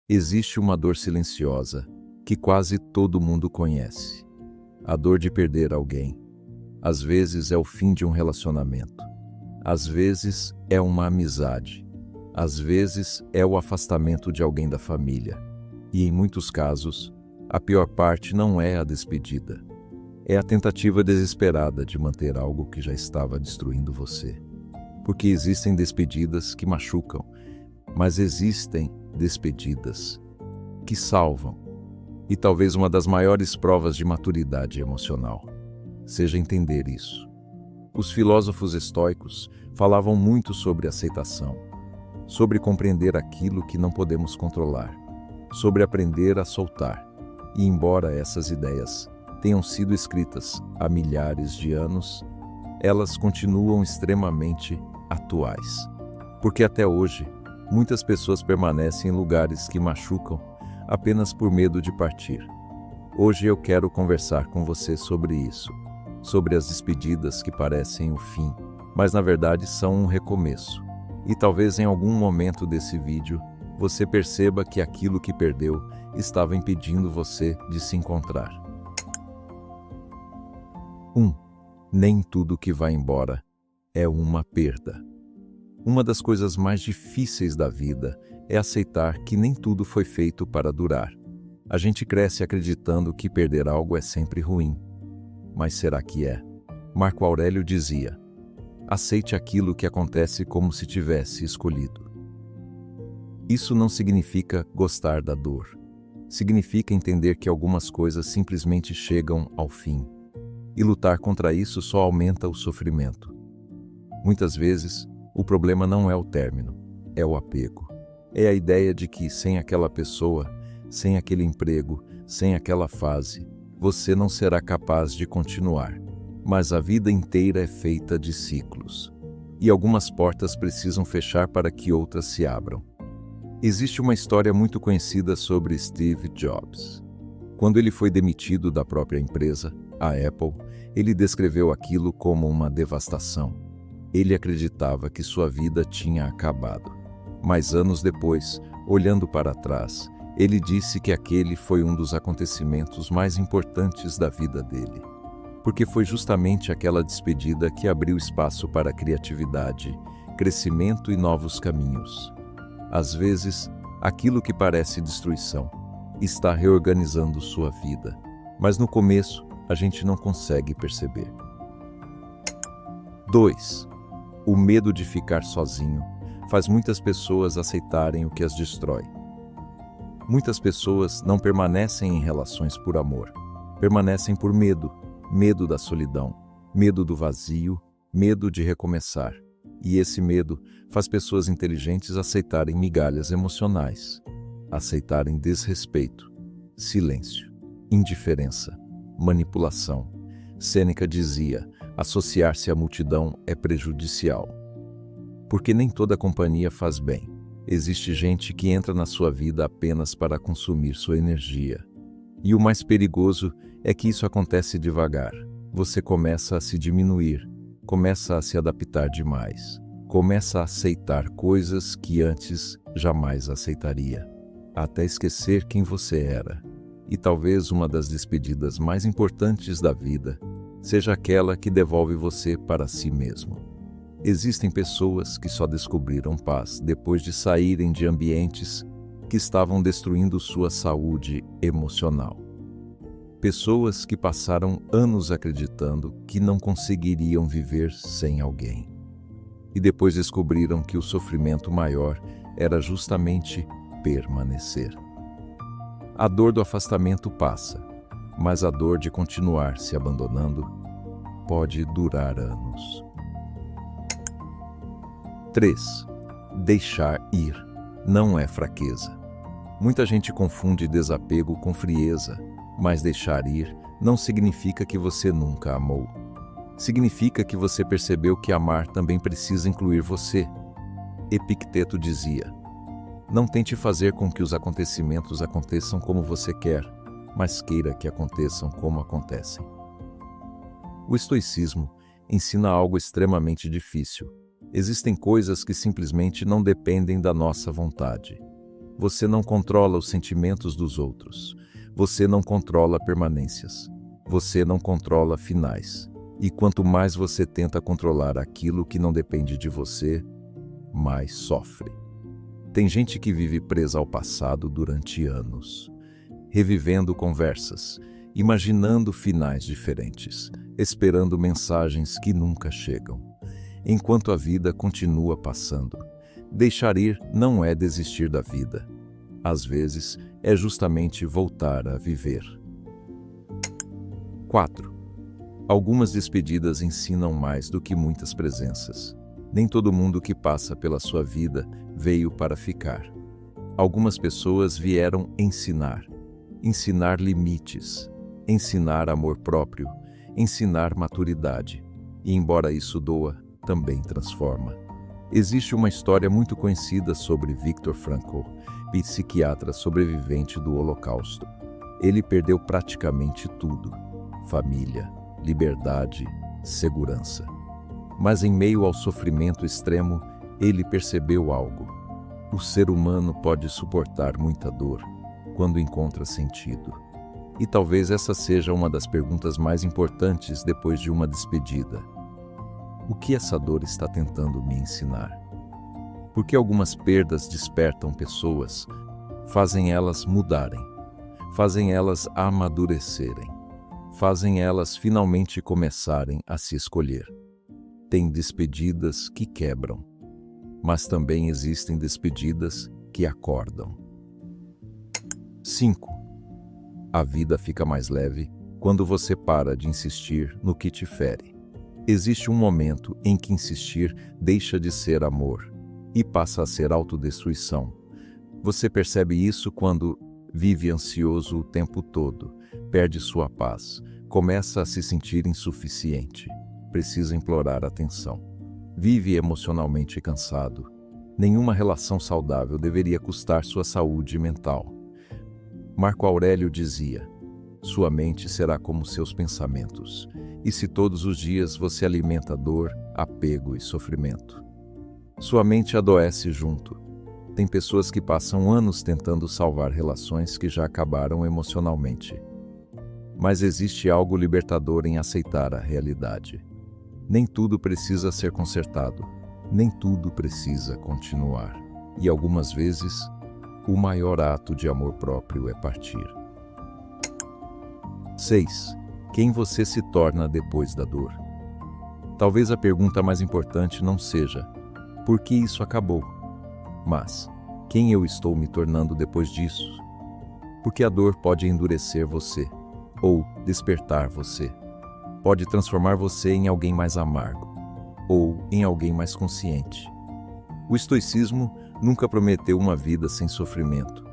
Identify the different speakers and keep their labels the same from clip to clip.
Speaker 1: Existe uma dor silenciosa que quase todo mundo conhece. A dor de perder alguém. Às vezes é o fim de um relacionamento. Às vezes é uma amizade. Às vezes é o afastamento de alguém da família. E em muitos casos, a pior parte não é a despedida. É a tentativa desesperada de manter algo que já estava destruindo você. Porque existem despedidas que machucam, mas existem despedidas que salvam. E talvez uma das maiores provas de maturidade emocional seja entender isso. Os filósofos estoicos falavam muito sobre aceitação, sobre compreender aquilo que não podemos controlar, sobre aprender a soltar. E embora essas ideias tenham sido escritas há milhares de anos, elas continuam extremamente atuais. Porque até hoje, muitas pessoas permanecem em lugares que machucam apenas por medo de partir. Hoje eu quero conversar com você sobre isso, sobre as despedidas que parecem o fim, mas na verdade são um recomeço. E talvez em algum momento desse vídeo, você perceba que aquilo que perdeu estava impedindo você de se encontrar. 1. Nem tudo que vai embora é uma perda. Uma das coisas mais difíceis da vida é aceitar que nem tudo foi feito para durar. A gente cresce acreditando que perder algo é sempre ruim. Mas será que é? Marco Aurélio dizia: aceite aquilo que acontece como se tivesse escolhido. Isso não significa gostar da dor. Significa entender que algumas coisas simplesmente chegam ao fim. E lutar contra isso só aumenta o sofrimento. Muitas vezes, o problema não é o término, é o apego. É a ideia de que sem aquela pessoa, sem aquele emprego, sem aquela fase, você não será capaz de continuar. Mas a vida inteira é feita de ciclos. E algumas portas precisam fechar para que outras se abram. Existe uma história muito conhecida sobre Steve Jobs. Quando ele foi demitido da própria empresa, a Apple, ele descreveu aquilo como uma devastação. Ele acreditava que sua vida tinha acabado. Mas anos depois, olhando para trás, ele disse que aquele foi um dos acontecimentos mais importantes da vida dele. Porque foi justamente aquela despedida que abriu espaço para criatividade, crescimento e novos caminhos. Às vezes, aquilo que parece destruição está reorganizando sua vida, mas no começo a gente não consegue perceber. 2. O medo de ficar sozinho faz muitas pessoas aceitarem o que as destrói. Muitas pessoas não permanecem em relações por amor, permanecem por medo, medo da solidão, medo do vazio, medo de recomeçar. E esse medo faz pessoas inteligentes aceitarem migalhas emocionais, aceitarem desrespeito, silêncio, indiferença, manipulação. Sêneca dizia: associar-se à multidão é prejudicial. Porque nem toda companhia faz bem. Existe gente que entra na sua vida apenas para consumir sua energia. E o mais perigoso é que isso acontece devagar. Você começa a se diminuir, começa a se adaptar demais, começa a aceitar coisas que antes jamais aceitaria, até esquecer quem você era. E talvez uma das despedidas mais importantes da vida seja aquela que devolve você para si mesmo. Existem pessoas que só descobriram paz depois de saírem de ambientes que estavam destruindo sua saúde emocional. Pessoas que passaram anos acreditando que não conseguiriam viver sem alguém. E depois descobriram que o sofrimento maior era justamente permanecer. A dor do afastamento passa, mas a dor de continuar se abandonando pode durar anos. 3. Deixar ir não é fraqueza. Muita gente confunde desapego com frieza, mas deixar ir não significa que você nunca amou. Significa que você percebeu que amar também precisa incluir você. Epicteto dizia: não tente fazer com que os acontecimentos aconteçam como você quer, mas queira que aconteçam como acontecem. O estoicismo ensina algo extremamente difícil. Existem coisas que simplesmente não dependem da nossa vontade. Você não controla os sentimentos dos outros. Você não controla permanências. Você não controla finais. E quanto mais você tenta controlar aquilo que não depende de você, mais sofre. Tem gente que vive presa ao passado durante anos, revivendo conversas, imaginando finais diferentes, esperando mensagens que nunca chegam, enquanto a vida continua passando. Deixar ir não é desistir da vida. Às vezes, é justamente voltar a viver. 4. Algumas despedidas ensinam mais do que muitas presenças. Nem todo mundo que passa pela sua vida veio para ficar. Algumas pessoas vieram ensinar limites, ensinar amor próprio, ensinar maturidade. E embora isso doa, também transforma. Existe uma história muito conhecida sobre Viktor Frankl, psiquiatra sobrevivente do Holocausto. Ele perdeu praticamente tudo: família, liberdade, segurança. Mas em meio ao sofrimento extremo, ele percebeu algo. O ser humano pode suportar muita dor quando encontra sentido. E talvez essa seja uma das perguntas mais importantes depois de uma despedida. O que essa dor está tentando me ensinar? Porque algumas perdas despertam pessoas, fazem elas mudarem, fazem elas amadurecerem, fazem elas finalmente começarem a se escolher. Tem despedidas que quebram, mas também existem despedidas que acordam. 5. A vida fica mais leve quando você para de insistir no que te fere. Existe um momento em que insistir deixa de ser amor e passa a ser autodestruição. Você percebe isso quando vive ansioso o tempo todo, perde sua paz, começa a se sentir insuficiente, precisa implorar atenção. Vive emocionalmente cansado. Nenhuma relação saudável deveria custar sua saúde mental. Marco Aurélio dizia: sua mente será como seus pensamentos, e se todos os dias você alimenta dor, apego e sofrimento, sua mente adoece junto. Tem pessoas que passam anos tentando salvar relações que já acabaram emocionalmente. Mas existe algo libertador em aceitar a realidade. Nem tudo precisa ser consertado, nem tudo precisa continuar. E algumas vezes, o maior ato de amor próprio é partir. 6. Quem você se torna depois da dor? Talvez a pergunta mais importante não seja por que isso acabou, mas quem eu estou me tornando depois disso? Porque a dor pode endurecer você, ou despertar você. Pode transformar você em alguém mais amargo, ou em alguém mais consciente. O estoicismo nunca prometeu uma vida sem sofrimento,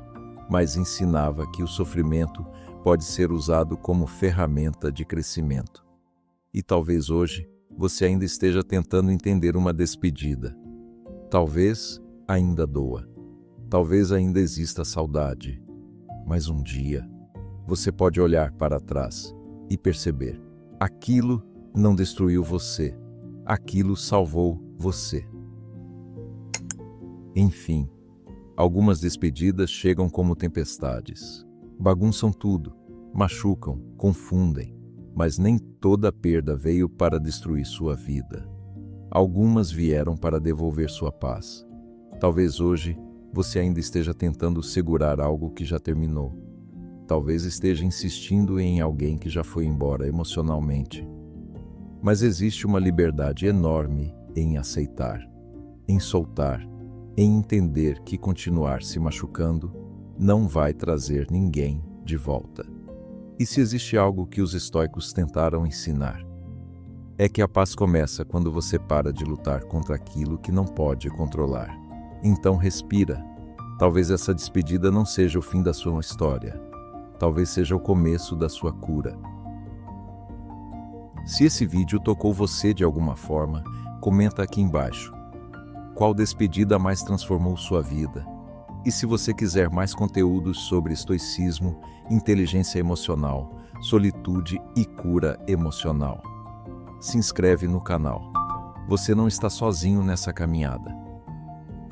Speaker 1: mas ensinava que o sofrimento pode ser usado como ferramenta de crescimento. E talvez hoje você ainda esteja tentando entender uma despedida. Talvez ainda doa. Talvez ainda exista saudade. Mas um dia você pode olhar para trás e perceber: aquilo não destruiu você, aquilo salvou você. Enfim, algumas despedidas chegam como tempestades. Bagunçam tudo, machucam, confundem, mas nem toda perda veio para destruir sua vida. Algumas vieram para devolver sua paz. Talvez hoje você ainda esteja tentando segurar algo que já terminou. Talvez esteja insistindo em alguém que já foi embora emocionalmente. Mas existe uma liberdade enorme em aceitar, em soltar, em entender que continuar se machucando não vai trazer ninguém de volta. E se existe algo que os estoicos tentaram ensinar, é que a paz começa quando você para de lutar contra aquilo que não pode controlar. Então respira. Talvez essa despedida não seja o fim da sua história. Talvez seja o começo da sua cura. Se esse vídeo tocou você de alguma forma, comenta aqui embaixo. Qual despedida mais transformou sua vida? E se você quiser mais conteúdos sobre estoicismo, inteligência emocional, solitude e cura emocional, se inscreve no canal. Você não está sozinho nessa caminhada.